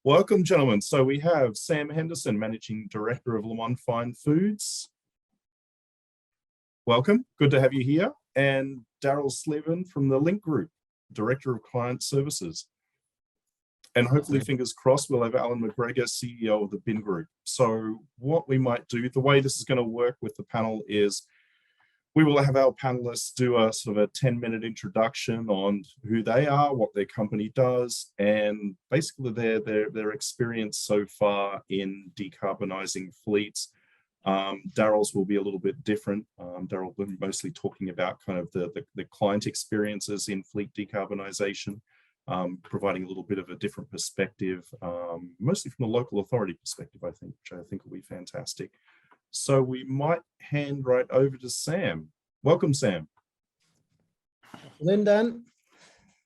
Welcome, gentlemen. So we have Sam Henderson, Managing Director of Lomond Fine Foods. Welcome, good to have you here. And Darrell Slevin from the Link Group, Director of Client Services. And hopefully, fingers crossed, we'll have Allan, MacGregor, CEO of the Binn Group. So what we might do, the way this is going to work with the panel is we will have our panelists do a sort of a 10-minute introduction on who they are, what their company does, and basically their experience so far in decarbonising fleets. Darrell's will be a little bit different. Darrell will be mostly talking about kind of the client experiences in fleet decarbonisation, providing a little bit of a different perspective, mostly from a local authority perspective, I think, which I think will be fantastic. So we might hand right over to Sam. Welcome, Sam. Afternoon, Dan.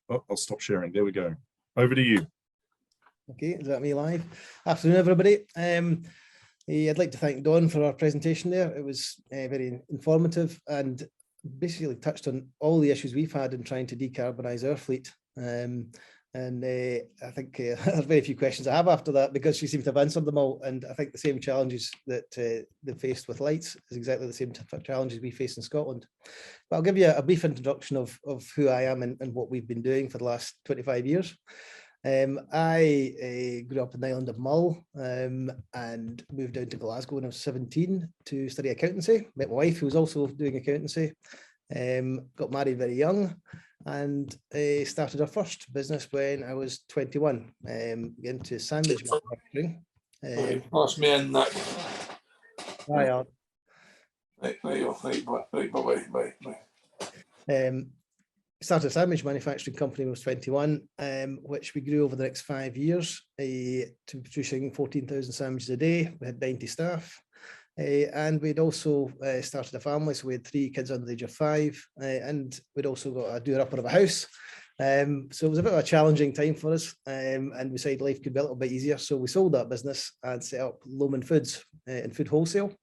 Oh, I'll stop sharing. There we go. Over to you. Okay, is that me live? Afternoon, everybody. I'd like to thank Dawn for our presentation there. It was very informative and basically touched on all the issues we've had in trying to decarbonise our fleet. I think there's very few questions I have after that because she seemed to have answered them all. And I think the same challenges that they faced with lights is exactly the same challenges we face in Scotland. But I'll give you a brief introduction of who I am and what we've been doing for the last 25 years. I grew up in the island of Mull and moved down to Glasgow when I was 17 to study accountancy. Met my wife, who was also doing accountancy. Got married very young and started our first business when I was 21, into sandwich manufacturing. Pass me in that. Hi, Allan. Right. Started a sandwich manufacturing company when I was 21, which we grew over the next 5 years to producing 14,000 sandwiches a day. We had 90 staff. And we'd also started a family, so we had 3 kids under the age of 5, and we'd also got a doer-upper of a house. So it was a bit of a challenging time for us, and we decided life could be a little bit easier. So we sold that business and set up Lomond Foods in food wholesale,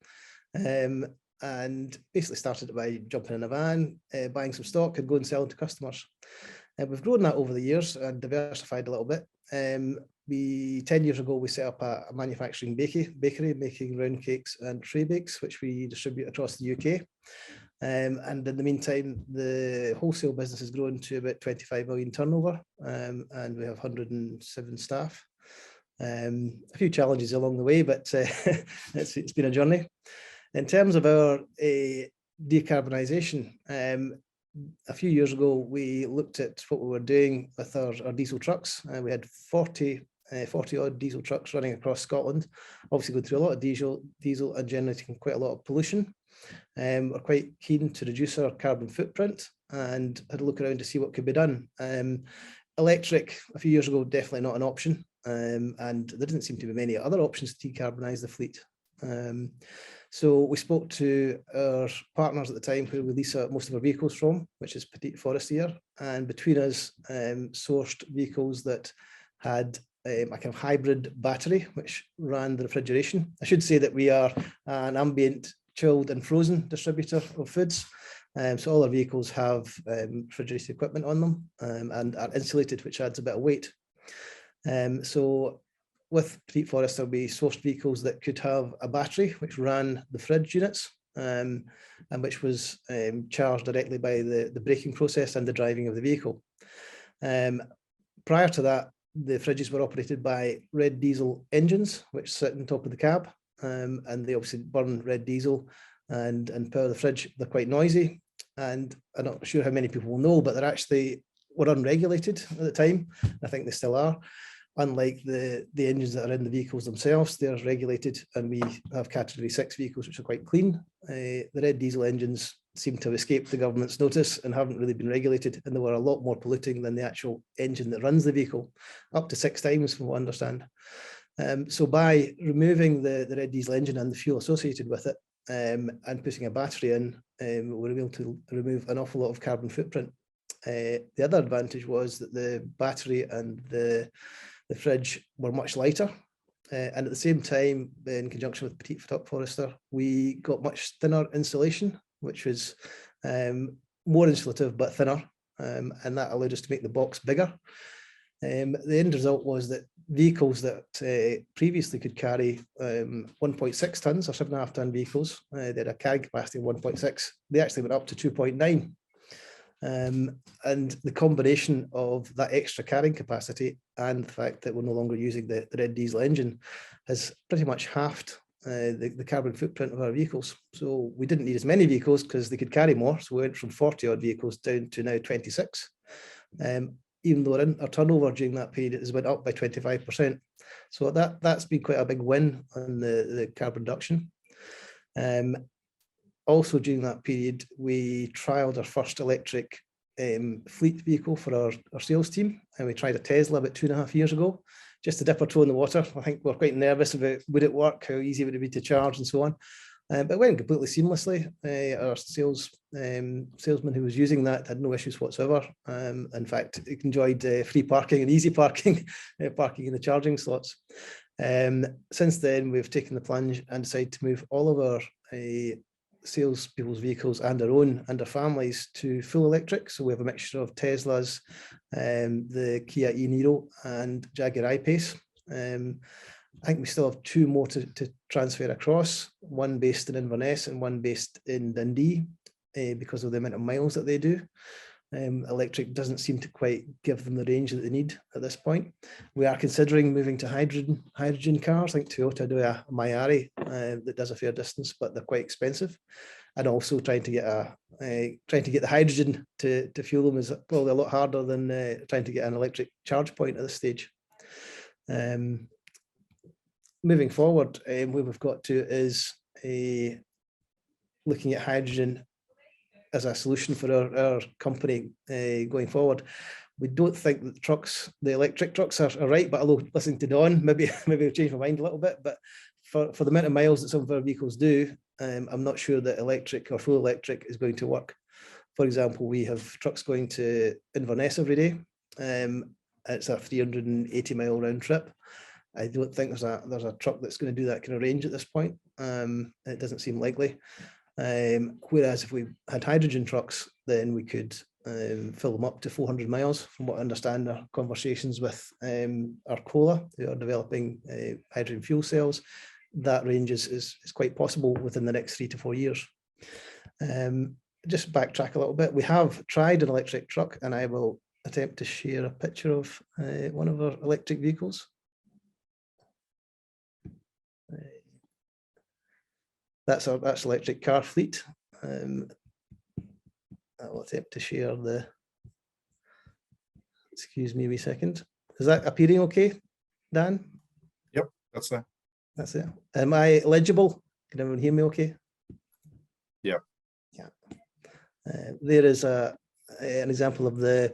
and basically started by jumping in a van, buying some stock and going and selling to customers. And we've grown that over the years and diversified a little bit. 10 years ago, we set up a manufacturing bakery making round cakes and tray bakes, which we distribute across the UK. And in the meantime, the wholesale business has grown to about 25 million turnover, and we have 107 staff. A few challenges along the way, but it's been a journey. In terms of our decarbonisation, a few years ago, we looked at what we were doing with our diesel trucks. We had 40 odd diesel trucks running across Scotland, obviously going through a lot of diesel and generating quite a lot of pollution. We're quite keen to reduce our carbon footprint and had a look around to see what could be done. Electric, a few years ago, definitely not an option, and there didn't seem to be many other options to decarbonise the fleet. So we spoke to our partners at the time who we lease most of our vehicles from, which is Petite Forestier, and between us sourced vehicles that had a kind of hybrid battery which ran the refrigeration. I should say that we are an ambient, chilled and frozen distributor of foods. So all our vehicles have refrigerated equipment on them and are insulated, which adds a bit of weight. So with Petite Forestier, we sourced vehicles that could have a battery which ran the fridge units and which was charged directly by the braking process and the driving of the vehicle. Prior to that, the fridges were operated by red diesel engines, which sit on top of the cab, and they obviously burn red diesel and power the fridge. They're quite noisy, and I'm not sure how many people will know, but they were unregulated at the time. I think they still are. Unlike the engines that are in the vehicles themselves, they're regulated, and we have category 6 vehicles, which are quite clean. The red diesel engines seem to have escaped the government's notice and haven't really been regulated, and they were a lot more polluting than the actual engine that runs the vehicle, up to 6 times from what I understand. So by removing the red diesel engine and the fuel associated with it, and putting a battery in, we were able to remove an awful lot of carbon footprint. The other advantage was that the battery and the fridge were much lighter, and at the same time, in conjunction with Petite Forestier, we got much thinner insulation, which was more insulative but thinner, and that allowed us to make the box bigger. The end result was that vehicles that previously could carry 1.6 tons or 7.5 ton vehicles, they had a carrying capacity of 1.6, they actually went up to 2.9. And the combination of that extra carrying capacity and the fact that we're no longer using the red diesel engine has pretty much halved the carbon footprint of our vehicles. So we didn't need as many vehicles because they could carry more. So we went from 40 odd vehicles down to now 26. Even though our turnover during that period has went up by 25%. So that's been quite a big win on the carbon reduction. Also during that period, we trialed our first electric fleet vehicle for our sales team, and we tried a Tesla about 2.5 years ago, just to dip our toe in the water. I think we're quite nervous about would it work, how easy would it be to charge and so on. But it went completely seamlessly. Our salesman who was using that had no issues whatsoever. In fact, he enjoyed free parking and easy parking, parking in the charging slots. Since then, we've taken the plunge and decided to move all of our salespeople's vehicles and our own and our families to full electric. So we have a mixture of Teslas, the Kia e-Niro and Jaguar I-Pace. I think we still have 2 more to transfer across, one based in Inverness and one based in Dundee, because of the amount of miles that they do. Electric doesn't seem to quite give them the range that they need at this point. We are considering moving to hydrogen cars. I think Toyota do a Miari that does a fair distance, but they're quite expensive. And also trying to get the hydrogen to fuel them is probably a lot harder than trying to get an electric charge point at this stage. Moving forward, where we've got to is looking at hydrogen as a solution for our company going forward. We don't think that the electric trucks are right, but although listening to Dawn, maybe I've changed my mind a little bit, but for the amount of miles that some of our vehicles do, I'm not sure that electric or full electric is going to work. For example, we have trucks going to Inverness every day. It's a 380-mile round trip. I don't think there's a truck that's going to do that kind of range at this point. It doesn't seem likely. Whereas if we had hydrogen trucks, then we could fill them up to 400 miles. From what I understand, our conversations with Arcola, who are developing hydrogen fuel cells, that range is quite possible within the next 3 to 4 years. Just backtrack a little bit. We have tried an electric truck, and I will attempt to share a picture of one of our electric vehicles. That's electric car fleet. I will attempt to share excuse me a wee second. Is that appearing okay, Dan? Yep, that's there. That's it. Am I legible? Can everyone hear me okay? Yeah. Yeah. There is an example of the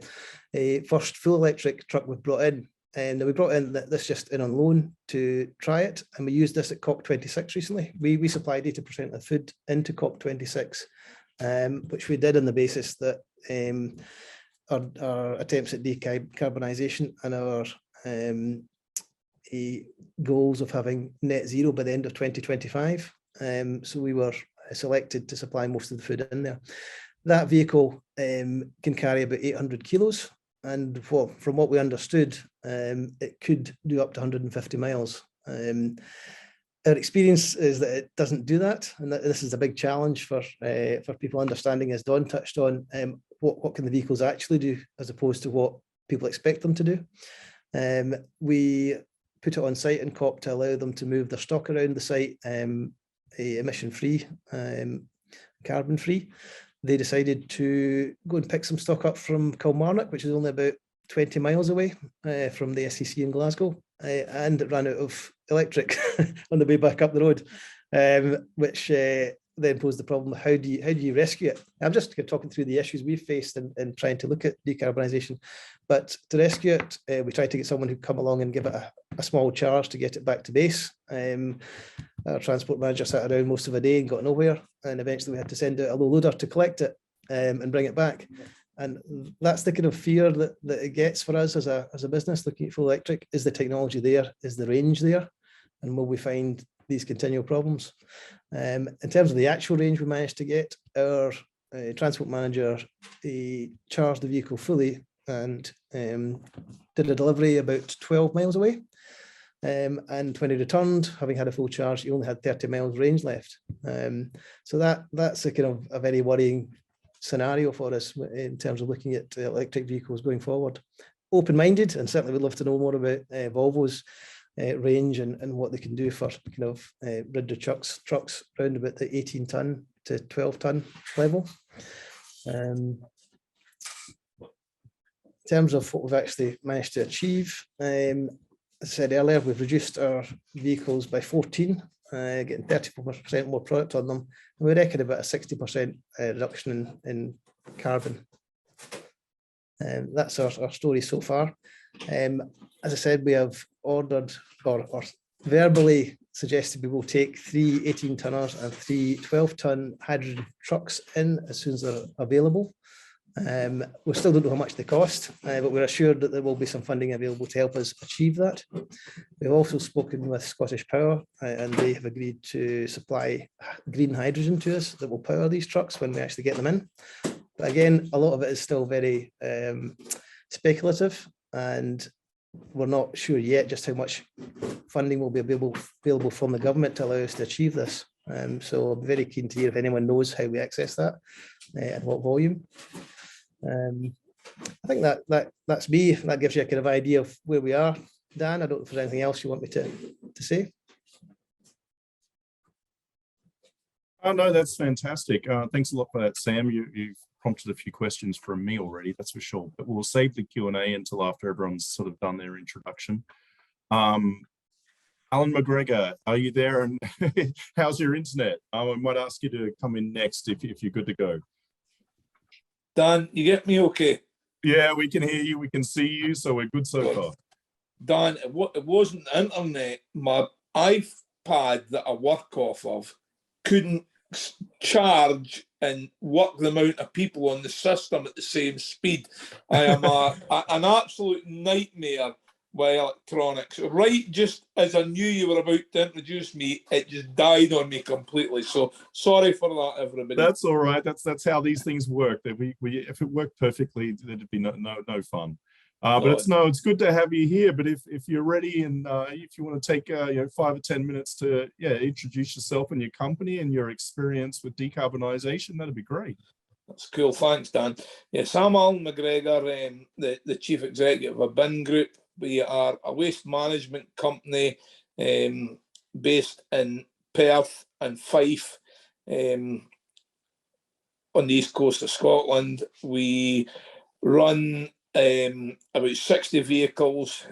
first full electric truck we've brought in. And we brought this just in on loan to try it, and we used this at COP26 recently. We supplied 80% of food into COP26, which we did on the basis that our attempts at decarbonisation and our goals of having net zero by the end of 2025. So we were selected to supply most of the food in there. That vehicle can carry about 800 kilos. And from what we understood, it could do up to 150 miles. Our experience is that it doesn't do that, and that this is a big challenge for people understanding, as Dawn touched on, what can the vehicles actually do as opposed to what people expect them to do. We put it on site in COP to allow them to move their stock around the site, emission-free, carbon-free. They decided to go and pick some stock up from Kilmarnock, which is only about 20 miles away from the SEC in Glasgow, and it ran out of electric on the way back up the road, which then posed the problem: how do you rescue it? I'm just talking through the issues we've faced in trying to look at decarbonisation. But to rescue it, we tried to get someone who'd come along and give it a small charge to get it back to base. Our transport manager sat around most of a day and got nowhere, and eventually we had to send out a low loader to collect it and bring it back. And that's the kind of fear that it gets for us as a business looking at full electric. Is the technology there? Is the range there? And will we find these continual problems? In terms of the actual range we managed to get, our transport manager charged the vehicle fully and did a delivery about 12 miles away. And when he returned, having had a full charge, he only had 30 miles range left. So that's a kind of a very worrying scenario for us in terms of looking at electric vehicles going forward. Open-minded, and certainly would love to know more about Volvo's range and what they can do for kind of rid trucks around about the 18-ton to 12-ton level. In terms of what we've actually managed to achieve, as I said earlier, we've reduced our vehicles by 14, getting 34% more product on them. And we reckon about a 60% reduction in carbon. That's our story so far. As I said, we have ordered or verbally suggested we will take 3 18-tonners and 3 12-ton hydrogen trucks in as soon as they're available. We still don't know how much they cost, but we're assured that there will be some funding available to help us achieve that. We've also spoken with Scottish Power, and they have agreed to supply green hydrogen to us that will power these trucks when we actually get them in. But again, a lot of it is still very speculative, and we're not sure yet just how much funding will be available from the government to allow us to achieve this. So I'm very keen to hear if anyone knows how we access that and what volume. I think that's me. That gives you a kind of idea of where we are. Dan, I don't know if there's anything else you want me to say. Oh, no, that's fantastic. Thanks a lot for that, Sam. You've prompted a few questions from me already, that's for sure. But we'll save the Q&A until after everyone's sort of done their introduction. Allan MacGregor, are you there? And how's your internet? I might ask you to come in next if you're good to go. Dan, you get me okay? Yeah, we can hear you, we can see you, so we're good so far. Dan, it wasn't the internet. My iPad that I work off of couldn't charge and work the amount of people on the system at the same speed. I am an absolute nightmare with electronics. Right, just as I knew you were about to introduce me, it just died on me completely. So sorry for that, everybody. That's all right. That's how these things work. That if it worked perfectly, there'd be no fun. But it's good to have you here. But if you're ready and if you want to take 5 or 10 minutes to introduce yourself and your company and your experience with decarbonisation, that'd be great. That's cool. Thanks, Dan. Yes, I'm Allan MacGregor, the Chief Executive of Binn Group. We are a waste management company based in Perth and Fife on the east coast of Scotland. We run about 60 vehicles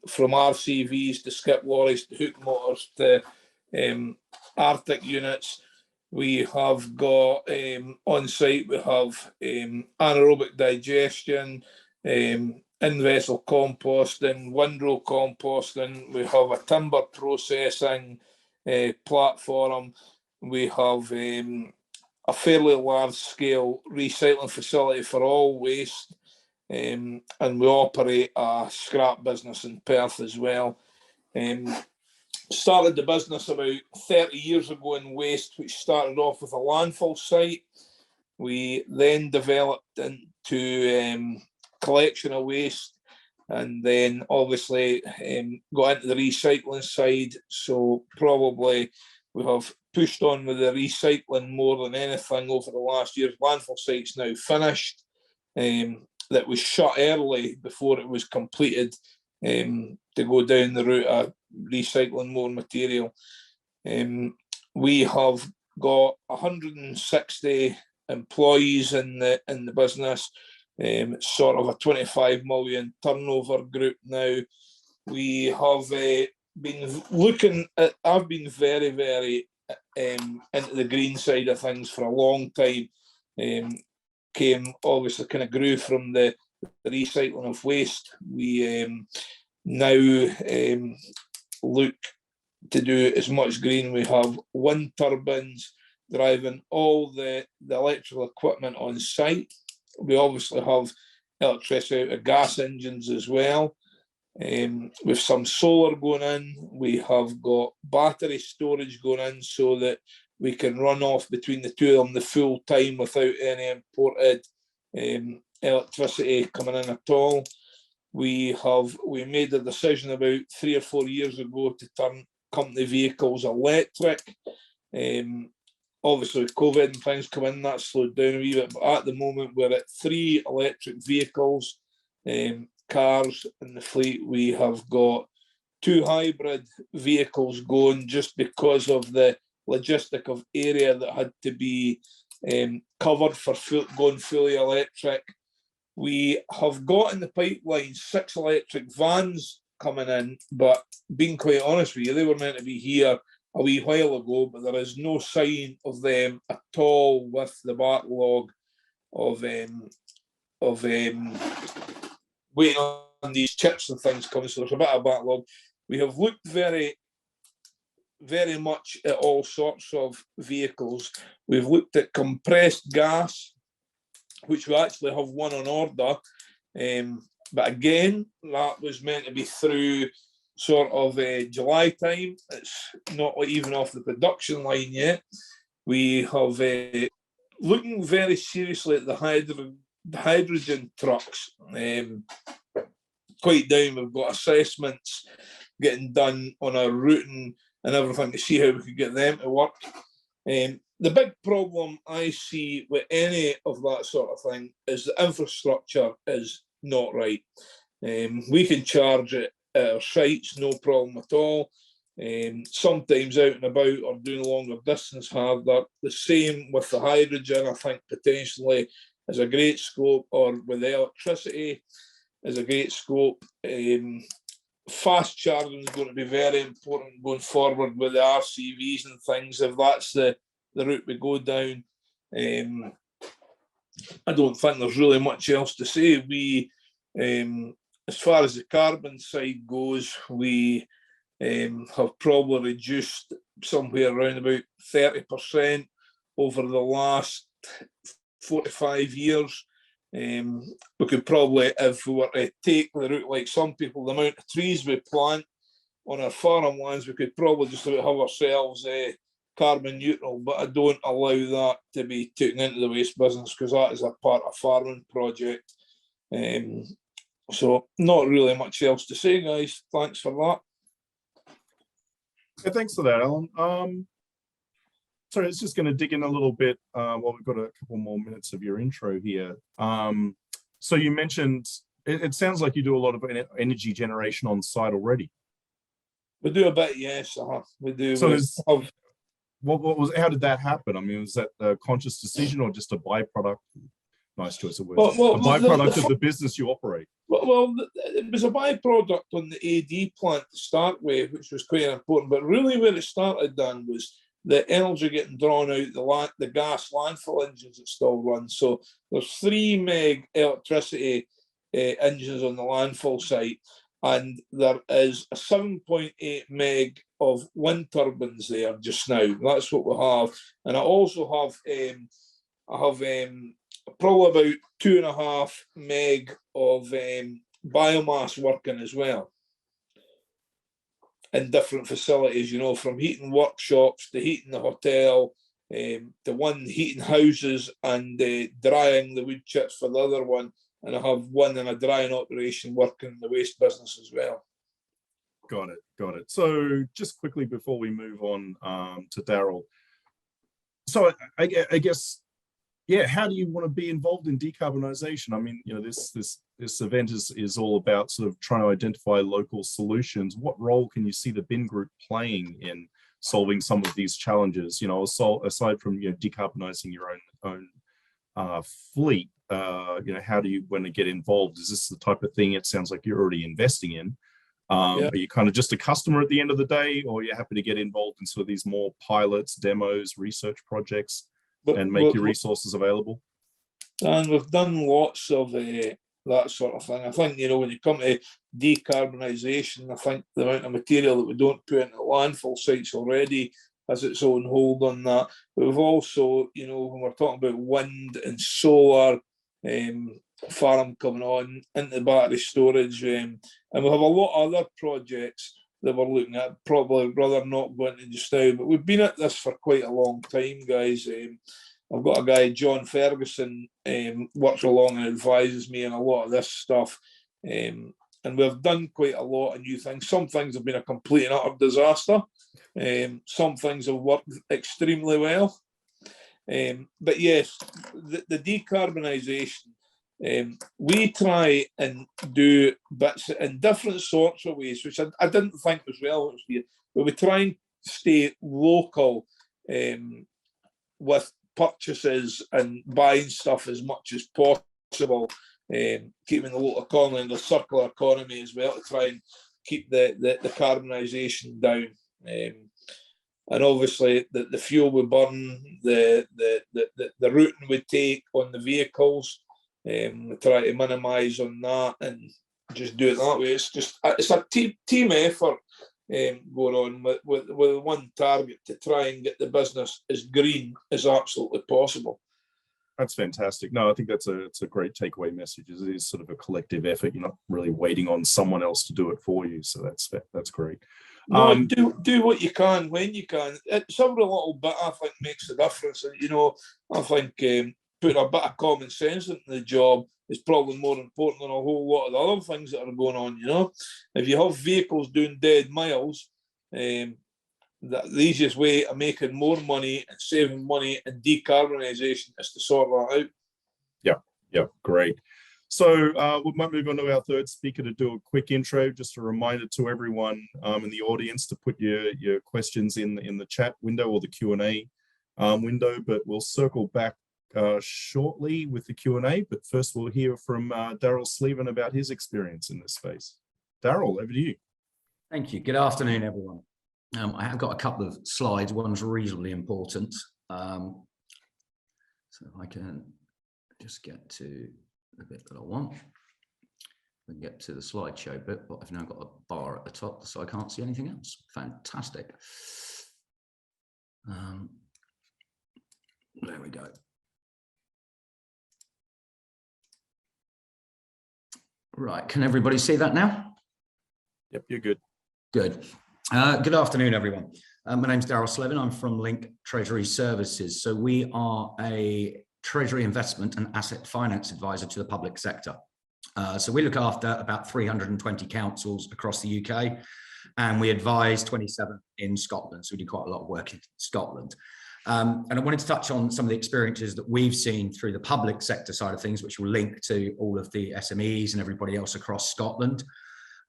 from RCVs to skip lorries to hook motors to Arctic units. We have got on site, we have anaerobic digestion, in-vessel composting, windrow composting. We have a timber processing platform. We have a fairly large-scale recycling facility for all waste, and we operate a scrap business in Perth as well. Started the business about 30 years ago in waste, which started off with a landfill site. We then developed into collection of waste, and then obviously got into the recycling side. So probably we have pushed on with the recycling more than anything over the last year. Landfill site's now finished. That was shut early before it was completed to go down the route of recycling more material. We have got 160 employees in the business. Sort of a 25 million turnover group now. We have been looking at, I've been very, very into the green side of things for a long time. Came, obviously, kind of grew from the recycling of waste. We now look to do as much green. We have wind turbines driving all the electrical equipment on site. We obviously have electricity out of gas engines as well. With some solar going in, we have got battery storage going in so that we can run off between the two of them the full time without any imported electricity coming in at all. We made a decision about 3 or 4 years ago to turn company vehicles electric. Obviously, with COVID and things come in, that slowed down a wee bit. But at the moment, we're at 3 electric vehicles, cars in the fleet. We have got 2 hybrid vehicles going just because of the logistic of area that had to be covered for going fully electric. We have got in the pipeline 6 electric vans coming in, but being quite honest with you, they were meant to be here a wee while ago, but there is no sign of them at all with the backlog of waiting on these chips and things coming. So there's a bit of backlog. We have looked very, very much at all sorts of vehicles. We've looked at compressed gas, which we actually have one on order. But again, that was meant to be through sort of July time. It's not even off the production line yet. We have looking very seriously at the hydrogen trucks. Quite down. We've got assessments getting done on our routing and everything to see how we could get them to work. The big problem I see with any of that sort of thing is the infrastructure is not right. We can charge it at our sites, no problem at all. Sometimes out and about or doing longer distance harder. The same with the hydrogen, I think potentially is a great scope, or with electricity is a great scope. Fast charging is going to be very important going forward with the RCVs and things, if that's the route we go down. I don't think there's really much else to say. We, as far as the carbon side goes, we have probably reduced somewhere around about 30% over the last 4 to 5 years. We could probably, if we were to take the route like some people, the amount of trees we plant on our farmlands, we could probably just about have ourselves carbon neutral, but I don't allow that to be taken into the waste business because that is a part of farming project. So not really much else to say, guys. Thanks for that. Yeah, thanks for that, Alan. Sorry, it's just going to dig in a little bit while we've got a couple more minutes of your intro here. So you mentioned, it sounds like you do a lot of energy generation on site already. We do a bit, yes. We do. So how did that happen? I mean, was that a conscious decision or just a byproduct? Nice choice of words. Well, a byproduct of the business you operate. Well, it was a byproduct on the AD plant to start with, which was quite important. But really where it started, Dan, was the energy getting drawn out the gas landfill engines that still run. So there's 3 meg electricity engines on the landfill site, and there is a 7.8 meg of wind turbines there just now. That's what we have. And I also have probably about 2.5 meg of biomass working as well in different facilities, you know, from heating workshops to heating the hotel, to one heating houses and drying the wood chips for the other one. And I have one in a drying operation working in the waste business as well. Got it. So just quickly before we move on to Darrell. So I guess, yeah, how do you want to be involved in decarbonisation? I mean, you know, this event is all about sort of trying to identify local solutions. What role can you see the Binn Group playing in solving some of these challenges? You know, aside from, you know, decarbonising your own fleet, you know, how do you want to get involved? Is this the type of thing it sounds like you're already investing in? Are you kind of just a customer at the end of the day, or are you happy to get involved in sort of these more pilots, demos, research projects and make your resources available? And we've done lots of that sort of thing. I think, you know, when you come to decarbonisation, I think the amount of material that we don't put into landfill sites already has its own hold on that. But we've also, you know, when we're talking about wind and solar, farm coming on into battery storage, and we have a lot of other projects that we're looking at, probably rather not going into just now, but we've been at this for quite a long time, guys. I've got a guy, John Ferguson, works along and advises me on a lot of this stuff. And we've done quite a lot of new things. Some things have been a complete and utter disaster. Some things have worked extremely well. But yes, the decarbonisation, we try and do bits in different sorts of ways, which I didn't think was relevant here, but we try and stay local with purchases and buying stuff as much as possible, keeping the local economy and the circular economy as well to try and keep the carbonisation down. And obviously the fuel we burn, the routing we take on the vehicles, we try to minimise on that and just do it that way. It's a team effort going on with one target to try and get the business as green as absolutely possible. That's fantastic. No, I think it's a great takeaway message. It is sort of a collective effort. You're not really waiting on someone else to do it for you. So that's great. No, do what you can when you can. It's every little bit I think makes a difference. And, I think putting a bit of common sense into the job is probably more important than a whole lot of the other things that are going on. If you have vehicles doing dead miles, the easiest way of making more money and saving money and decarbonisation is to sort that out. Yeah, great. So we might move on to our third speaker to do a quick intro. Just a reminder to everyone in the audience to put your questions in the chat window or the Q&A window, but we'll circle back shortly with the Q&A. But first we'll hear from Darrell Slevin about his experience in this space. Darrell, over to you. Thank you. Good afternoon, everyone. I have got a couple of slides. One's reasonably important. So if I can just get to the bit that I want. We can get to the slideshow bit, but I've now got a bar at the top, so I can't see anything else. Fantastic. There we go. Right, can everybody see that now? Yep, you're good. Good. Good afternoon, everyone. My name's Darrell Slevin. I'm from Link Treasury Services. So we are a treasury investment and asset finance advisor to the public sector. So we look after about 320 councils across the UK, and we advise 27 in Scotland. So we do quite a lot of work in Scotland. And I wanted to touch on some of the experiences that we've seen through the public sector side of things, which will link to all of the SMEs and everybody else across Scotland.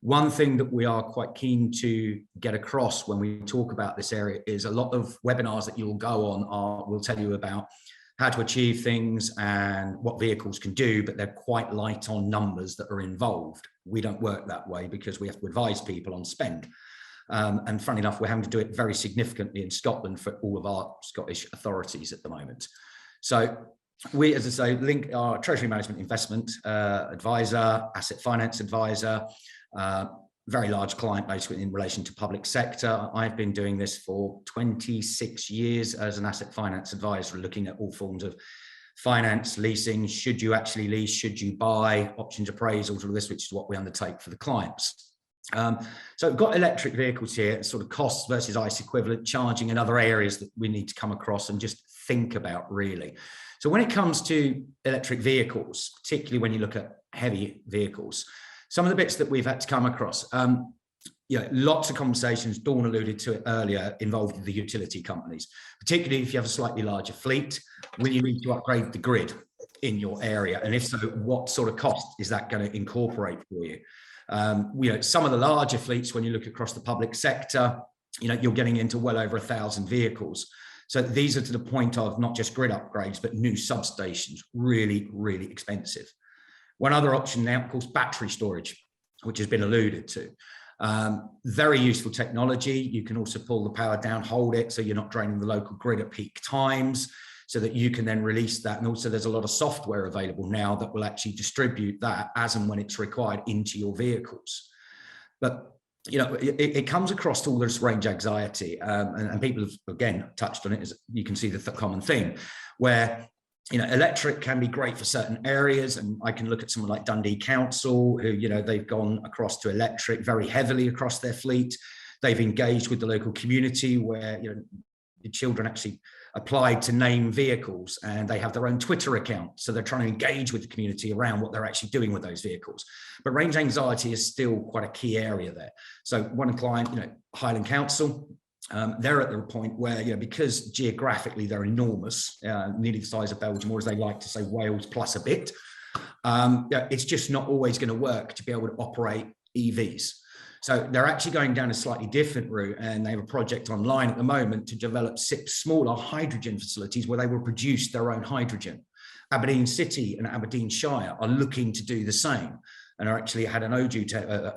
One thing that we are quite keen to get across when we talk about this area is a lot of webinars that you'll go on will tell you about how to achieve things and what vehicles can do, but they're quite light on numbers that are involved. We don't work that way because we have to advise people on spend. And funny enough, we're having to do it very significantly in Scotland for all of our Scottish authorities at the moment. So we, as I say, Link our treasury management investment advisor, asset finance advisor, very large client base in relation to public sector. I've been doing this for 26 years as an asset finance advisor, looking at all forms of finance, leasing, should you actually lease, should you buy, options appraisals, all of this, which is what we undertake for the clients. So we've got electric vehicles here, sort of costs versus ICE equivalent, charging and other areas that we need to come across and just think about really. So when it comes to electric vehicles, particularly when you look at heavy vehicles, some of the bits that we've had to come across, lots of conversations, Dawn alluded to it earlier, involved the utility companies, particularly if you have a slightly larger fleet. Will you need to upgrade the grid in your area? And if so, what sort of cost is that going to incorporate for you? Some of the larger fleets, when you look across the public sector, you're getting into well over 1,000 vehicles. So these are to the point of not just grid upgrades, but new substations, really, really expensive. One other option now, of course, battery storage, which has been alluded to. Very useful technology. You can also pull the power down, hold it, so you're not draining the local grid at peak times, so that you can then release that. And also there's a lot of software available now that will actually distribute that as and when it's required into your vehicles. But it comes across all this range anxiety, and people have again touched on it, as you can see the common theme, where electric can be great for certain areas, and I can look at someone like Dundee Council, who they've gone across to electric very heavily across their fleet. They've engaged with the local community where the children actually applied to name vehicles, and they have their own Twitter account. So they're trying to engage with the community around what they're actually doing with those vehicles. But range anxiety is still quite a key area there. So one client, Highland Council, they're at the point where, because geographically they're enormous, nearly the size of Belgium, or as they like to say, Wales plus a bit, it's just not always going to work to be able to operate EVs. So they're actually going down a slightly different route, and they have a project online at the moment to develop 6 smaller hydrogen facilities where they will produce their own hydrogen. Aberdeen City and Aberdeenshire are looking to do the same, and are actually had an ODU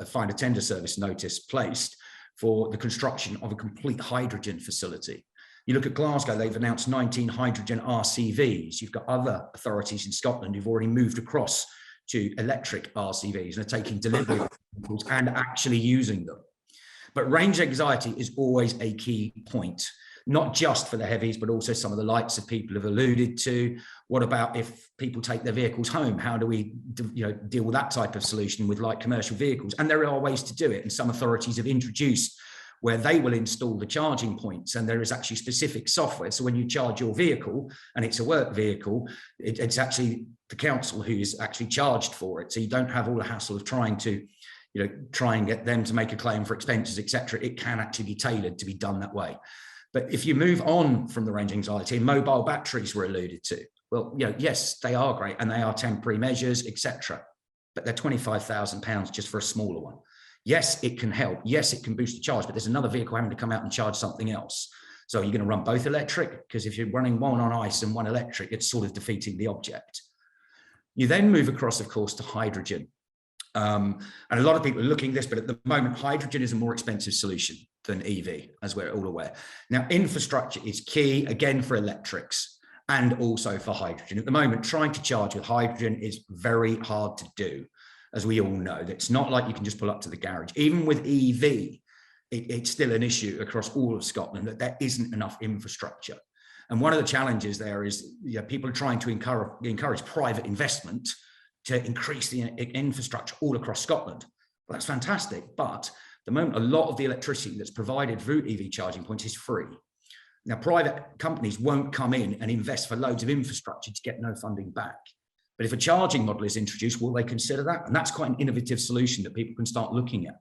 find a tender service notice placed for the construction of a complete hydrogen facility. You look at Glasgow, they've announced 19 hydrogen RCVs. You've got other authorities in Scotland who've already moved across to electric RCVs and are taking delivery of vehicles and actually using them. But range anxiety is always a key point, not just for the heavies, but also some of the lights that people have alluded to. What about if people take their vehicles home? How do we deal with that type of solution with light commercial vehicles? And there are ways to do it. And some authorities have introduced where they will install the charging points, and there is actually specific software. So when you charge your vehicle and it's a work vehicle, it's actually the council who is actually charged for it. So you don't have all the hassle of trying to, try and get them to make a claim for expenses, etc. It can actually be tailored to be done that way. But if you move on from the range anxiety, mobile batteries were alluded to. Well, yes, they are great and they are temporary measures, etc. But they're £25,000 just for a smaller one. Yes, it can help. Yes, it can boost the charge, but there's another vehicle having to come out and charge something else. So you're going to run both electric, because if you're running one on ice and one electric, it's sort of defeating the object. You then move across, of course, to hydrogen. And a lot of people are looking at this, but at the moment, hydrogen is a more expensive solution than EV, as we're all aware. Now, infrastructure is key, again, for electrics and also for hydrogen. At the moment, trying to charge with hydrogen is very hard to do. As we all know, it's not like you can just pull up to the garage. Even with EV, it's still an issue across all of Scotland that there isn't enough infrastructure. And one of the challenges there is people are trying to encourage private investment to increase the infrastructure all across Scotland. Well, that's fantastic. But at the moment, a lot of the electricity that's provided through EV charging points is free. Now, private companies won't come in and invest for loads of infrastructure to get no funding back. But if a charging model is introduced, will they consider that? And that's quite an innovative solution that people can start looking at.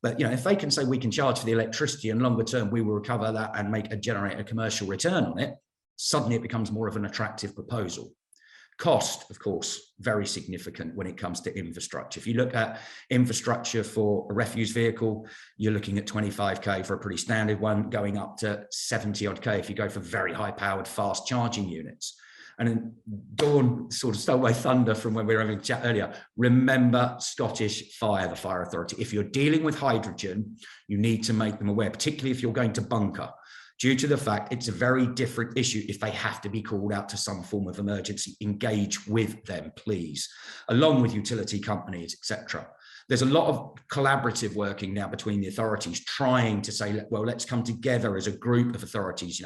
But if they can say we can charge for the electricity and longer term we will recover that and generate a commercial return on it, suddenly it becomes more of an attractive proposal. Cost, of course, very significant when it comes to infrastructure. If you look at infrastructure for a refuse vehicle, you're looking at 25k for a pretty standard one, going up to 70 odd k if you go for very high powered fast charging units. And then Dawn sort of stole my thunder from when we were having a chat earlier. Remember Scottish Fire, the fire authority. If you're dealing with hydrogen, you need to make them aware, particularly if you're going to bunker, due to the fact it's a very different issue if they have to be called out to some form of emergency. Engage with them, please, along with utility companies, etc. There's a lot of collaborative working now between the authorities trying to say, well, let's come together as a group of authorities,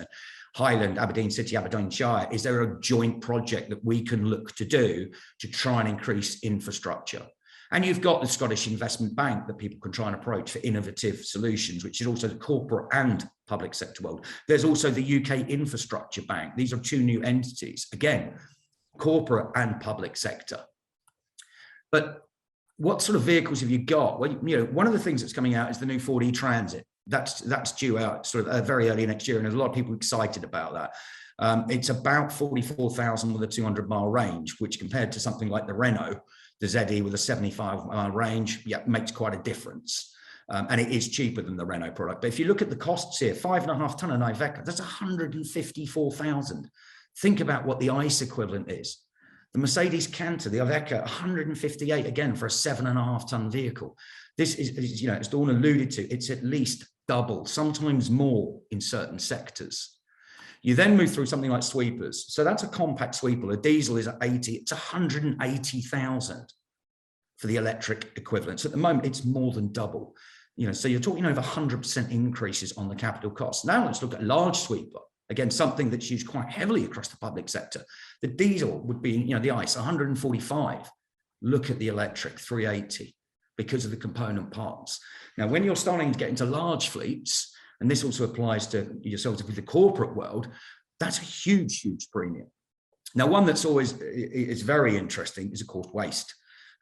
Highland, Aberdeen City, Aberdeenshire. Is there a joint project that we can look to do to try and increase infrastructure? And you've got the Scottish Investment Bank that people can try and approach for innovative solutions, which is also the corporate and public sector world. There's also the UK Infrastructure Bank. These are 2 new entities, again, corporate and public sector. But what sort of vehicles have you got? Well, one of the things that's coming out is the new 4D Transit. That's due out sort of very early next year, and there's a lot of people excited about that. It's about 44,000 with a 200-mile range, which compared to something like the Renault, the ZE with a 75-mile range, makes quite a difference. And it is cheaper than the Renault product. But if you look at the costs here, 5.5 ton of Iveco, that's 154,000. Think about what the ICE equivalent is. The Mercedes Canter, the Iveco, 158 again for a 7.5 ton vehicle. This is, as Dawn alluded to, it's at least double, sometimes more in certain sectors. You then move through something like sweepers. So that's a compact sweeper. A diesel is at 80, it's 180,000 for the electric equivalent. So at the moment, it's more than double. So you're talking over 100% increases on the capital costs. Now let's look at a large sweeper. Again, something that's used quite heavily across the public sector. The diesel would be, the ICE, 145. Look at the electric, 380, because of the component parts. Now, when you're starting to get into large fleets, and this also applies to yourselves with the corporate world, that's a huge, huge premium. Now, one that's always is very interesting is, of course, waste.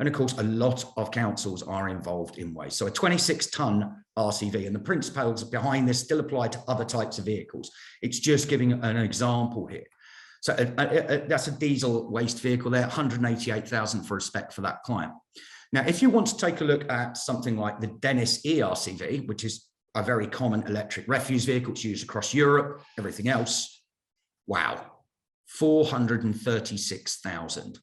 And of course, a lot of councils are involved in waste. So a 26-ton RCV, and the principles behind this still apply to other types of vehicles. It's just giving an example here. So that's a diesel waste vehicle there, 188,000 for a spec for that client. Now, if you want to take a look at something like the Dennis ERCV, which is a very common electric refuse vehicle, it's used across Europe, everything else, wow, 436,000.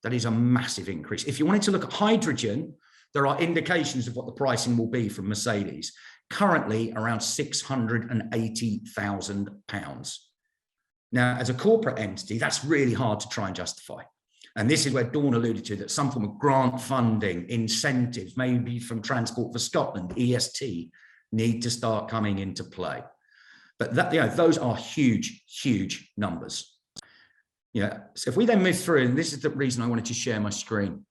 That is a massive increase. If you wanted to look at hydrogen, there are indications of what the pricing will be from Mercedes. Currently around £680,000. Now, as a corporate entity, that's really hard to try and justify. And this is where Dawn alluded to that some form of grant funding, incentives, maybe from Transport for Scotland, EST, need to start coming into play. But that, those are huge, huge numbers. So if we then move through, and this is the reason I wanted to share my screen.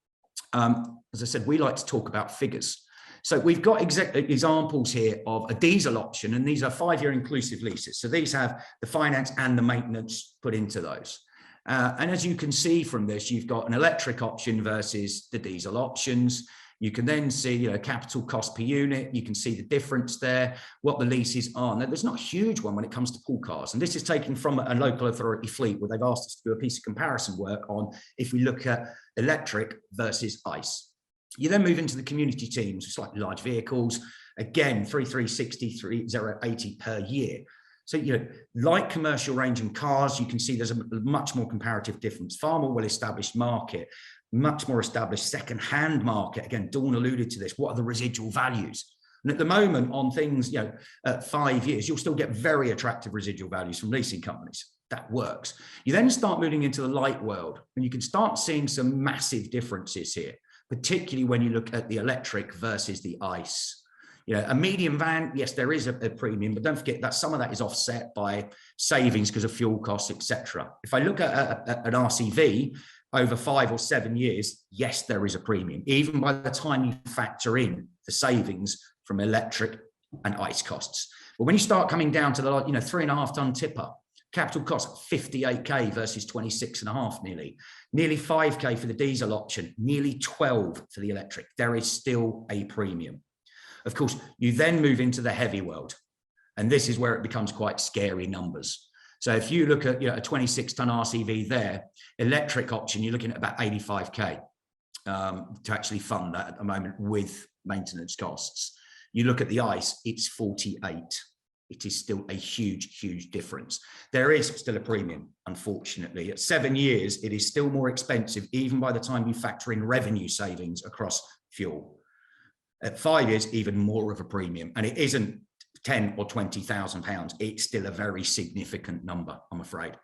As I said, we like to talk about figures. So we've got examples here of a diesel option, and these are 5-year inclusive leases. So these have the finance and the maintenance put into those. And as you can see from this, you've got an electric option versus the diesel options. You can then see, capital cost per unit. You can see the difference there, what the leases are. Now, there's not a huge one when it comes to pool cars. And this is taken from a local authority fleet where they've asked us to do a piece of comparison work on if we look at electric versus ICE. You then move into the community teams, slightly large vehicles. Again, 3360, 3080 per year. So, like commercial range and cars, you can see there's a much more comparative difference, far more well-established market, much more established second-hand market. Again, Dawn alluded to this. What are the residual values? And at the moment on things, at 5 years, you'll still get very attractive residual values from leasing companies. That works. You then start moving into the light world, and you can start seeing some massive differences here, particularly when you look at the electric versus the ICE. A medium van, yes, there is a premium, but don't forget that some of that is offset by savings because of fuel costs, etc. If I look at an RCV over 5 or 7 years, yes, there is a premium, even by the time you factor in the savings from electric and ICE costs. But when you start coming down to the 3.5-ton tipper, capital cost 58k versus 26.5 nearly 5k for the diesel option, nearly 12 for the electric. There is still a premium. Of course, you then move into the heavy world, and this is where it becomes quite scary numbers. So if you look at a 26-ton RCV there, electric option, you're looking at about 85k to actually fund that at the moment with maintenance costs. You look at the ICE, it's 48. It is still a huge, huge difference. There is still a premium, unfortunately. At 7 years, it is still more expensive, even by the time you factor in revenue savings across fuel. At 5 years, even more of a premium, and it isn't 10 or 20,000 pounds. It's still a very significant number, I'm afraid.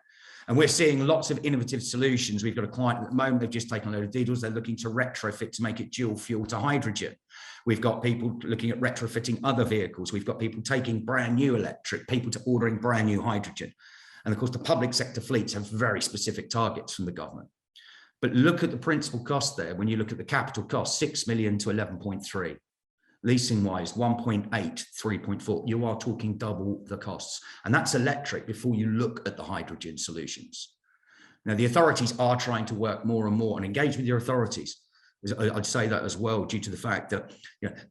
And we're seeing lots of innovative solutions. We've got a client at the moment, they've just taken a load of diesels. They're looking to retrofit to make it dual fuel to hydrogen. We've got people looking at retrofitting other vehicles. We've got people taking brand new electric, people to ordering brand new hydrogen. And of course, the public sector fleets have very specific targets from the government. But look at the principal cost there. When you look at the capital cost, 6 million to 11.3. Leasing wise, 1.8, 3.4, you are talking double the costs. And that's electric before you look at the hydrogen solutions. Now, the authorities are trying to work more and more and engage with your authorities. I'd say that as well, due to the fact that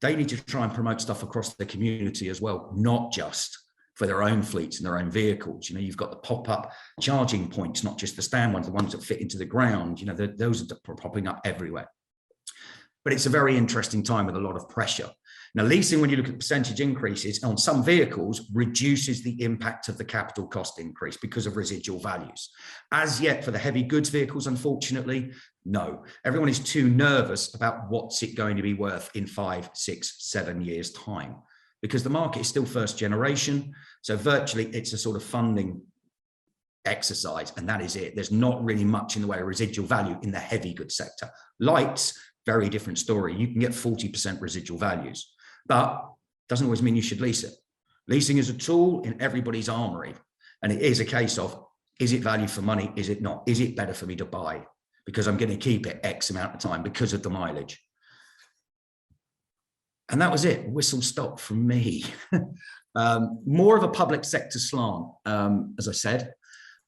they need to try and promote stuff across the community as well, not just for their own fleets and their own vehicles. You've got the pop-up charging points, not just the stand ones, the ones that fit into the ground. Those are popping up everywhere. But it's a very interesting time with a lot of pressure. Now, leasing, when you look at percentage increases on some vehicles, reduces the impact of the capital cost increase because of residual values. As yet, for the heavy goods vehicles, unfortunately, no. Everyone is too nervous about what's it going to be worth in 5, 6, 7 years' time, because the market is still first generation. So virtually, it's a sort of funding exercise, and that is it. There's not really much in the way of residual value in the heavy goods sector. Lights, very different story. You can get 40% residual values, but doesn't always mean you should lease it. Leasing is a tool in everybody's armory, and it is a case of, is it value for money? Is it not? Is it better for me to buy because I'm going to keep it X amount of time because of the mileage? And that was it. Whistle stop from me. More of a public sector slant, as I said.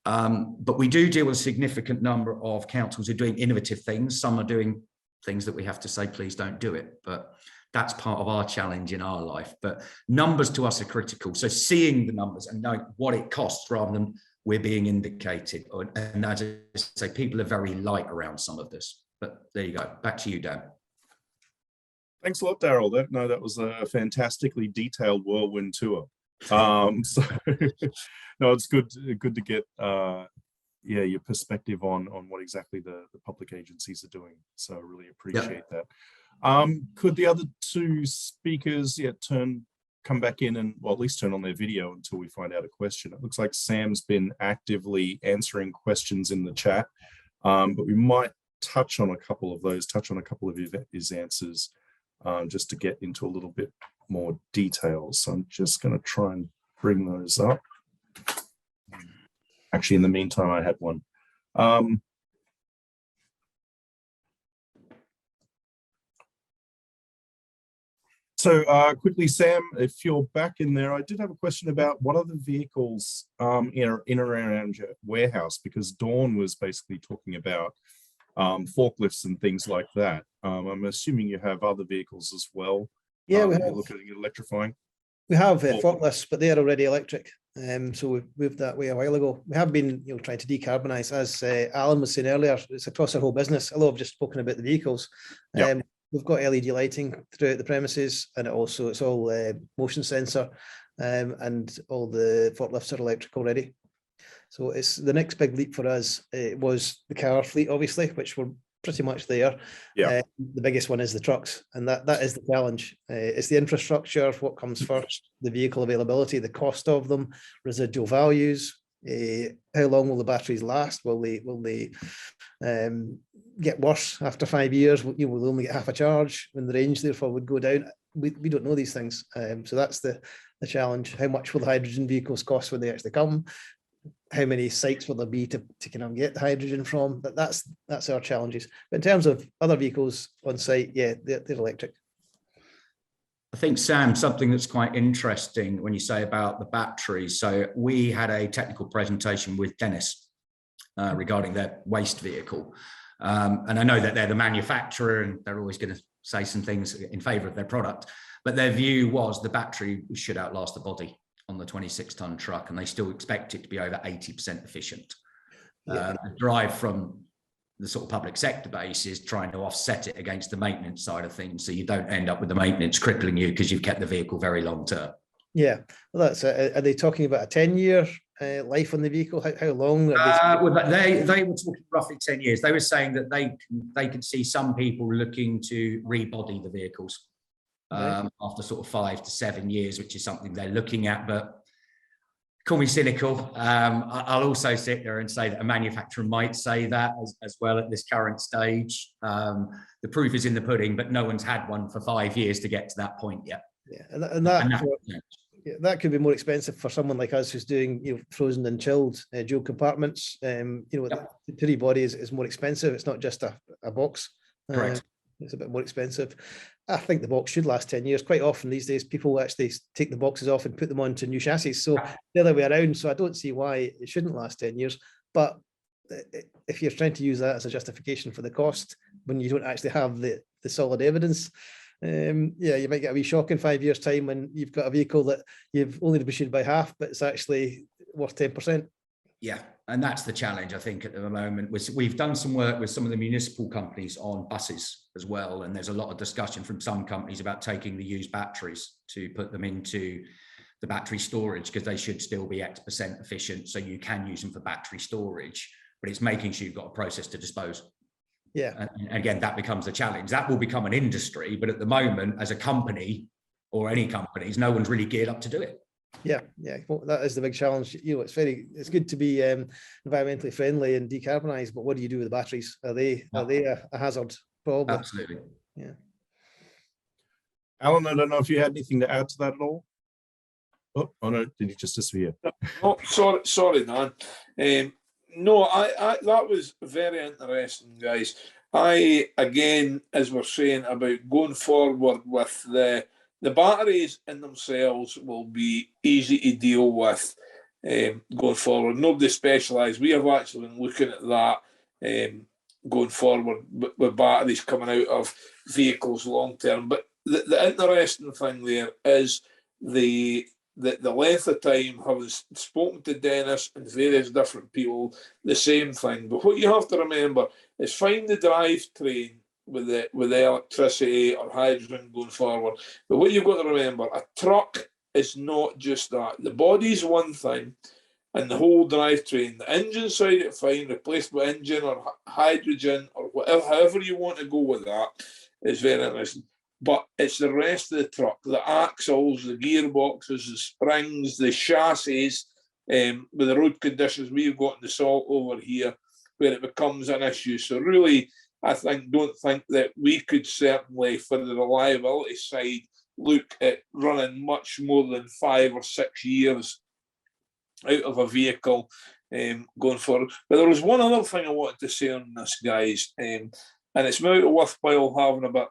But we do deal with a significant number of councils who are doing innovative things. Some are doing things that we have to say, please don't do it. But that's part of our challenge in our life. But numbers to us are critical. So seeing the numbers and knowing what it costs rather than we're being indicated. And as I say, people are very light around some of this. But there you go. Back to you, Dan. Thanks a lot, Darrell. That was a fantastically detailed whirlwind tour. So no, it's good to get your perspective on what exactly the public agencies are doing. So I really appreciate that. Could the other two speakers come back in and, well, at least turn on their video until we find out a question? It looks like Sam's been actively answering questions in the chat, but we might touch on a couple of his answers just to get into a little bit more detail. So I'm just going to try and bring those up. Actually, in the meantime, I had one. So quickly, Sam, if you're back in there, I did have a question about what are the vehicles in and around your warehouse, because Dawn was basically talking about forklifts and things like that. I'm assuming you have other vehicles as well. Yeah, we you're have. looking at electrifying. We have forklifts, but they are already electric. So we've moved that way a while ago. We have been, trying to decarbonise, as Allan was saying earlier. It's across our whole business. Although I've just spoken about the vehicles. Yep. We've got LED lighting throughout the premises, and it's all motion sensor, and all the forklifts are electric already. So it's the next big leap for us. It was the car fleet, obviously, which we're pretty much there. Yeah. The biggest one is the trucks, and that is the challenge. It's the infrastructure, what comes first, the vehicle availability, the cost of them, residual values. How long will the batteries last? Will they get worse after 5 years? Will only get half a charge when the range therefore would go down? We don't know these things. So that's the challenge. How much will the hydrogen vehicles cost when they actually come? How many sites will there be to kind of get the hydrogen from? That's our challenges. But in terms of other vehicles on site, yeah, they're electric. I think, Sam, something that's quite interesting when you say about the batteries. So we had a technical presentation with Dennis regarding their waste vehicle. And I know that they're the manufacturer and they're always going to say some things in favour of their product. But their view was the battery should outlast the body on the 26-ton truck, and they still expect it to be over 80% efficient. Yeah. The drive from the sort of public sector base is trying to offset it against the maintenance side of things, so you don't end up with the maintenance crippling you because you've kept the vehicle very long term. Yeah, well, that's are they talking about a 10-year life on the vehicle? How long are they were talking roughly 10 years. They were saying that they could see some people looking to rebody the vehicles after sort of 5 to 7 years, which is something they're looking at. But call me cynical. I'll also sit there and say that a manufacturer might say that as well at this current stage. The proof is in the pudding, but no one's had one for 5 years to get to that point yet. Yeah, that could be more expensive for someone like us who's doing frozen and chilled dual compartments. The rebody is more expensive. It's not just a box. Correct. It's a bit more expensive. I think the box should last 10 years. Quite often these days, people actually take the boxes off and put them onto new chassis. So the other way around. So I don't see why it shouldn't last 10 years. But if you're trying to use that as a justification for the cost, when you don't actually have the solid evidence, you might get a wee shock in 5 years' time when you've got a vehicle that you've only depreciated by half, but it's actually worth 10%. Yeah, and that's the challenge, I think, at the moment. We've done some work with some of the municipal companies on buses as well, and there's a lot of discussion from some companies about taking the used batteries to put them into the battery storage, because they should still be X% efficient, so you can use them for battery storage, but it's making sure you've got a process to dispose. Yeah. And again, that becomes a challenge. That will become an industry, but at the moment, as a company or any companies, no one's really geared up to do it. Yeah, well, that is the big challenge. It's good to be environmentally friendly and decarbonised, but what do you do with the batteries? Are they a hazard? Probably. Absolutely. Yeah. Allan, I don't know if you had anything to add to that at all. Oh no, did you just disappear? Oh, sorry, Dan. No, I that was very interesting, guys. Again, as we're saying about going forward with the batteries in themselves will be easy to deal with going forward. Nobody specialised. We have actually been looking at that going forward with batteries coming out of vehicles long term. But the interesting thing there is the length of time, having spoken to Dennis and various different people, the same thing. But what you have to remember is find the drivetrain with the electricity or hydrogen going forward. But what you've got to remember, a truck is not just that. The body's one thing, and the whole drivetrain, the engine side it fine, replaceable engine or hydrogen or whatever, however you want to go with that, is very interesting. But it's the rest of the truck, the axles, the gearboxes, the springs, the chassis, with the road conditions we've got in the salt over here, where it becomes an issue. So really, I don't think that we could certainly, for the reliability side, look at running much more than 5 or 6 years out of a vehicle going forward. But there was one other thing I wanted to say on this, guys, and it's maybe worthwhile having a bit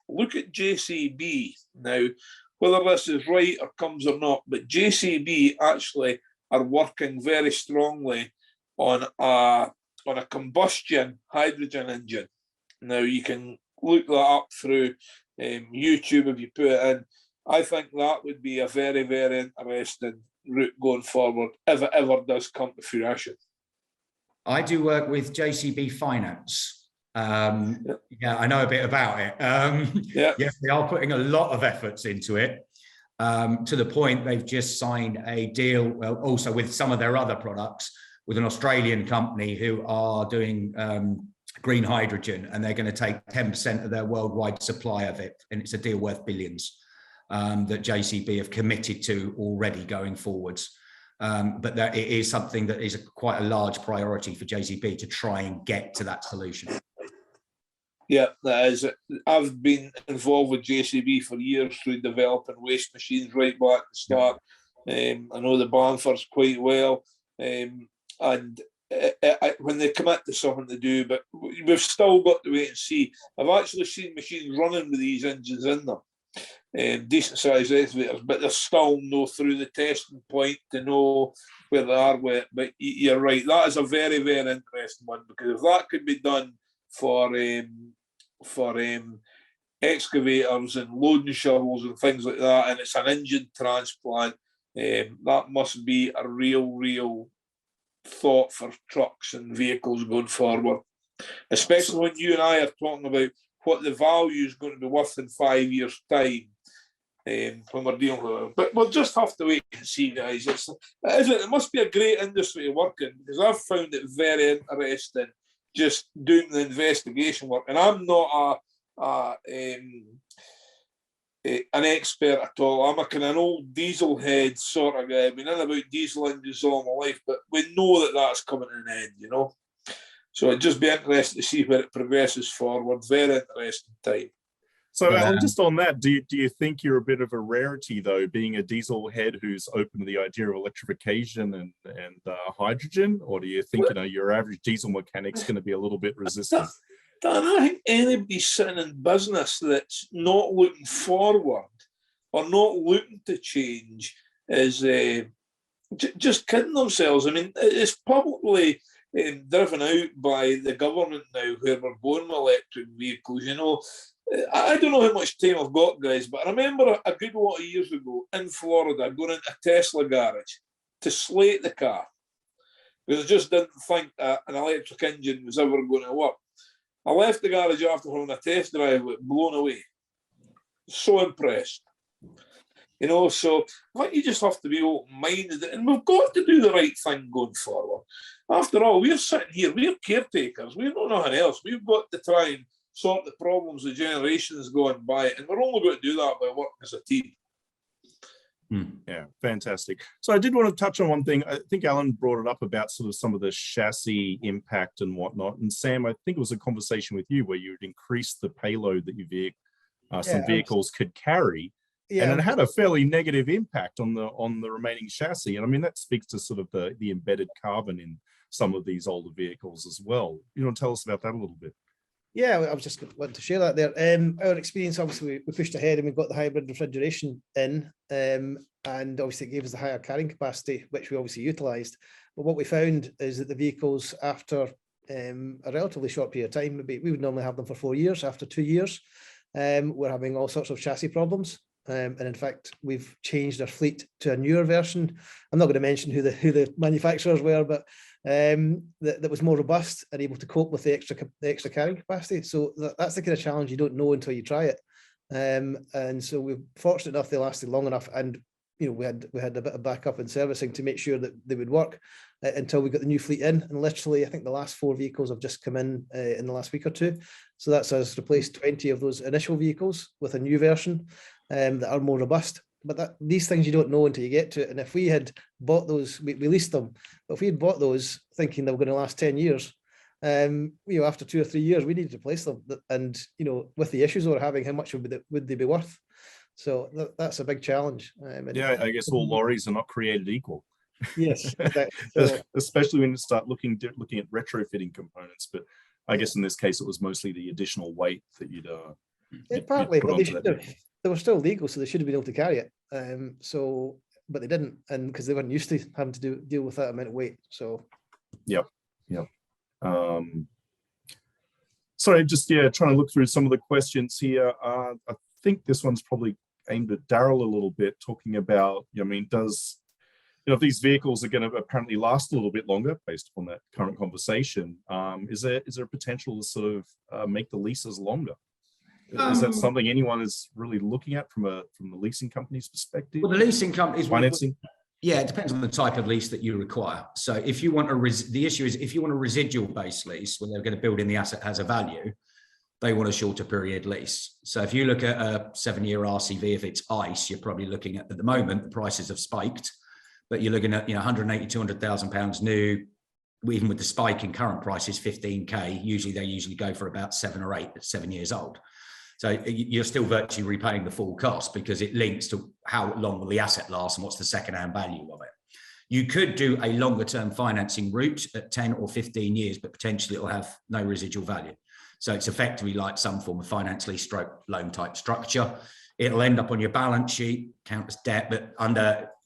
look at JCB now, whether this is right or comes or not, but JCB actually are working very strongly on a combustion hydrogen engine. Now you can look that up through YouTube if you put it in. I think that would be a very, very interesting route going forward if it ever does come to fruition. I do work with JCB Finance. Yeah, I know a bit about it. Yes, they are putting a lot of efforts into it, to the point they've just signed a deal, also with some of their other products, with an Australian company who are doing green hydrogen, and they're going to take 10% of their worldwide supply of it, and it's a deal worth billions that JCB have committed to already going forwards. But that it is something that is quite a large priority for JCB to try and get to that solution. Yeah, that is it. I've been involved with JCB for years through developing waste machines right back at the start. I know the Bamfords quite well, and when they commit to something to do, but we've still got to wait and see. I've actually seen machines running with these engines in them, decent sized excavators, but they're still no through the testing point to know where they are with it. But you're right, that is a very, very interesting one, because if that could be done for excavators and loading shovels and things like that, and it's an engine transplant, that must be a real thought for trucks and vehicles going forward, especially when you and I are talking about what the value is going to be worth in 5 years' time, when we're dealing with it. But we'll just have to wait and see, guys. It must be a great industry to work in, because I've found it very interesting just doing the investigation work. And I'm not an expert at all. I'm a kind of an old diesel head sort of guy. I've been in about diesel engines all my life, but we know that that's coming to an end, you know. So it'd just be interesting to see where it progresses forward. Very interesting time. So Alan, just on that, do you think you're a bit of a rarity though, being a diesel head who's open to the idea of electrification and hydrogen, or do you think your average diesel mechanic's going to be a little bit resistant? Dan, I think anybody sitting in business that's not looking forward or not looking to change is just kidding themselves. I mean, it's probably driven out by the government now, where we're going with electric vehicles. You know, I don't know how much time I've got, guys, but I remember a good lot of years ago in Florida going into a Tesla garage to slate the car, because I just didn't think an electric engine was ever going to work. I left the garage after having a test drive, blown away. So impressed. You know, so I think you just have to be open-minded, and we've got to do the right thing going forward. After all, we're sitting here, we're caretakers, we're not nothing else. We've got to try and sort the problems of generations going by, and we're only going to do that by working as a team. Yeah, fantastic. So I did want to touch on one thing. I think Alan brought it up about sort of some of the chassis impact and whatnot. And Sam, I think it was a conversation with you where you'd increased the payload that some vehicles could carry. Yeah, and it had a fairly negative impact on the remaining chassis. And I mean, that speaks to sort of the embedded carbon in some of these older vehicles as well. You want to tell us about that a little bit? Yeah, I was just wanting to share that there. Our experience, obviously, we pushed ahead and we got the hybrid refrigeration in, and obviously it gave us the higher carrying capacity, which we obviously utilised. But what we found is that the vehicles, after a relatively short period of time, maybe we would normally have them for 4 years. After 2 years, we're having all sorts of chassis problems. And in fact, we've changed our fleet to a newer version. I'm not going to mention who the manufacturers were, but that was more robust and able to cope with the extra carrying capacity. So that's the kind of challenge you don't know until you try it. And so we're fortunate enough they lasted long enough, and we had a bit of backup and servicing to make sure that they would work until we got the new fleet in. And literally, I think the last 4 vehicles have just come in the last week or two. So that's us replaced 20 of those initial vehicles with a new version that are more robust. But these things you don't know until you get to it. And if we had bought those, we leased them, but if we had bought those thinking they were going to last 10 years, after 2 or 3 years, we needed to replace them. And, with the issues we're having, how much would they be worth? So that's a big challenge. Yeah, I guess all lorries are not created equal. Yes, exactly. Especially when you start looking at retrofitting components. But I guess in this case, it was mostly the additional weight that you'd partly, put but onto that. they were still legal, so they should have been able to carry it. But they didn't, and because they weren't used to having to deal with that amount of weight. So, Yep. Sorry, just trying to look through some of the questions here. I think this one's probably aimed at Darrell a little bit, talking about, if these vehicles are going to apparently last a little bit longer based upon that current conversation, is there a potential to sort of make the leases longer? Is that something anyone is really looking at from the leasing company's perspective? Well, the leasing companies, financing. Yeah, it depends on the type of lease that you require. So if you want the issue is if you want a residual based lease where they're going to build in the asset has a value, they want a shorter period lease. So if you look at a 7-year RCV, if it's ICE, you're probably looking at the moment, the prices have spiked, but you're looking at 180, 200,000 pounds new, even with the spike in current prices, 15K, they go for about 7 or 8 at 7 years old. So you're still virtually repaying the full cost because it links to how long will the asset last and what's the second-hand value of it. You could do a longer-term financing route at 10 or 15 years, but potentially it'll have no residual value. So it's effectively like some form of finance lease stroke loan type structure. It'll end up on your balance sheet, count as debt, but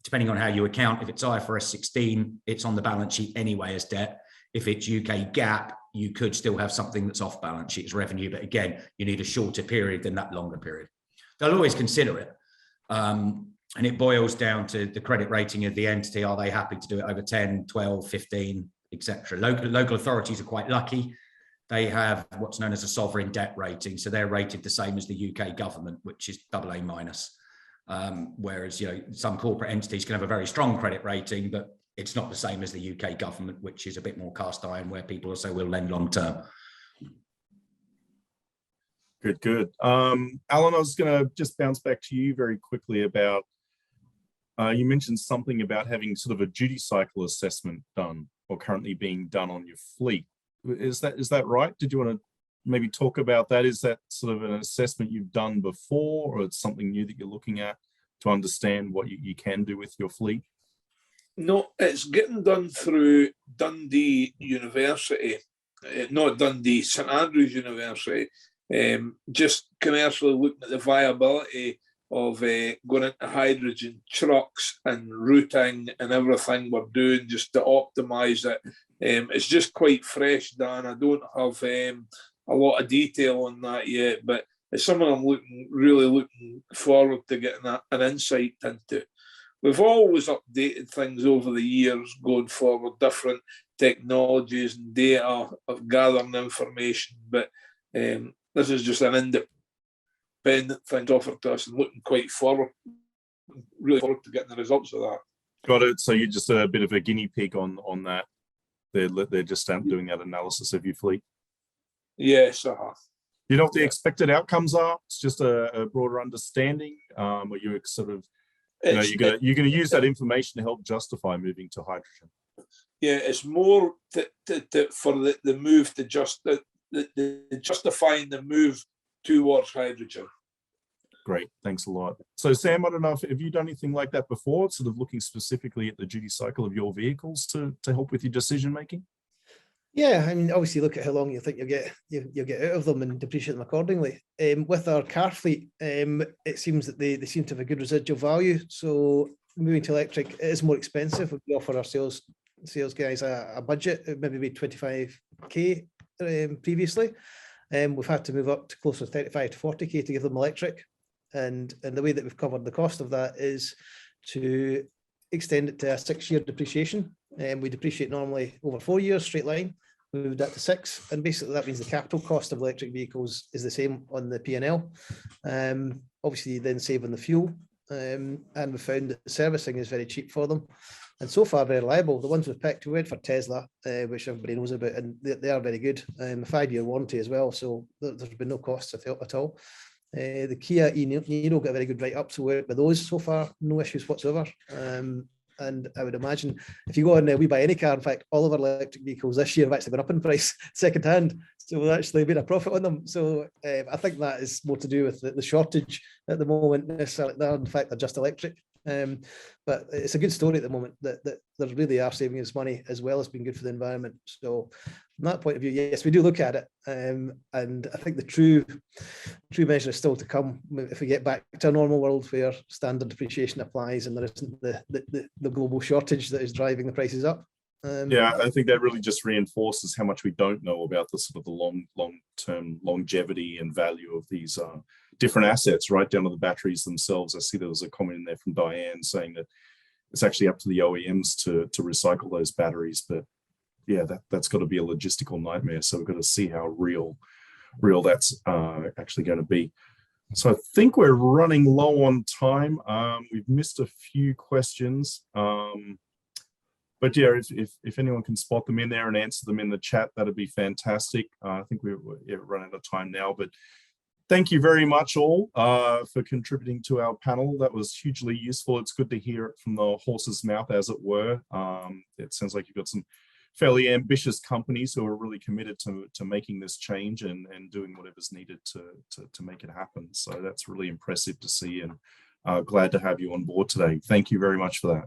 depending on how you account, if it's IFRS 16, it's on the balance sheet anyway as debt. If it's UK GAAP, you could still have something that's off balance sheet as revenue, but again, you need a shorter period than that longer period. They'll always consider it. And it boils down to the credit rating of the entity. Are they happy to do it over 10, 12, 15, etc.? Local authorities are quite lucky. They have what's known as a sovereign debt rating. So they're rated the same as the UK government, which is AA-. Whereas, some corporate entities can have a very strong credit rating, but it's not the same as the UK government, which is a bit more cast iron, where people also will lend long term. Good. Allan, I was going to just bounce back to you very quickly about, you mentioned something about having sort of a duty cycle assessment done or currently being done on your fleet. Is that right? Did you want to maybe talk about that? Is that sort of an assessment you've done before, or it's something new that you're looking at to understand what you can do with your fleet? No, it's getting done through Dundee University, not Dundee, St Andrews University, just commercially looking at the viability of going into hydrogen trucks and routing and everything we're doing just to optimise it. It's just quite fresh, Dan. I don't have a lot of detail on that yet, but it's something I'm really looking forward to getting an insight into. We've always updated things over the years going forward, different technologies and data of gathering information, but this is just an independent thing offered to us and looking really forward to getting the results of that. Got it. So you're just a bit of a guinea pig on that. They're just doing that analysis of your fleet. Yes, You know what the expected outcomes are? It's just a broader understanding. Or you sort of, you're going to use that information to help justify moving to hydrogen. Yeah, it's more for the move to justifying the move towards hydrogen. Great, thanks a lot. So Sam, I don't know have you done anything like that before, sort of looking specifically at the duty cycle of your vehicles to help with your decision making? Yeah, I mean, obviously look at how long you think you'll get out of them and depreciate them accordingly. With our car fleet, it seems that they seem to have a good residual value. So moving to electric, it is more expensive. We offer our sales guys a budget, it maybe be 25k previously. We've had to move up to closer to 35 to 40k to give them electric. And the way that we've covered the cost of that is to extend it to a 6-year depreciation. We depreciate normally over 4 years, straight line. We moved that to 6, and basically that means the capital cost of electric vehicles is the same on the P&L. Obviously, you then save on the fuel, and we found that the servicing is very cheap for them, and so far very reliable. The ones we've picked, we went for Tesla, which everybody knows about, and they are very good. A 5-year warranty as well, so there's been no costs at all. The Kia e-Niro got a very good write-up, so we're with those so far, no issues whatsoever. And I would imagine if you go on We Buy Any Car, in fact, all of our electric vehicles this year have actually gone up in price second hand. So we've actually made a profit on them. So I think that is more to do with the shortage at the moment. Necessarily, in fact, they're just electric. But it's a good story at the moment that they really are saving us money as well as being good for the environment. So from that point of view, yes, we do look at it. And I think the true measure is still to come if we get back to a normal world where standard depreciation applies and there isn't the global shortage that is driving the prices up. Yeah, I think that really just reinforces how much we don't know about the sort of the long-term longevity and value of these different assets, right down to the batteries themselves. I see there was a comment in there from Diane saying that it's actually up to the OEMs to recycle those batteries, but yeah, that's got to be a logistical nightmare. So we've got to see how real that's actually going to be. So I think we're running low on time. We've missed a few questions. But yeah, if anyone can spot them in there and answer them in the chat, that'd be fantastic. I think we're running out of time now, but thank you very much all for contributing to our panel. That was hugely useful. It's good to hear it from the horse's mouth, as it were. It sounds like you've got some fairly ambitious companies who are really committed to making this change and doing whatever's needed to make it happen. So that's really impressive to see, and glad to have you on board today. Thank you very much for that.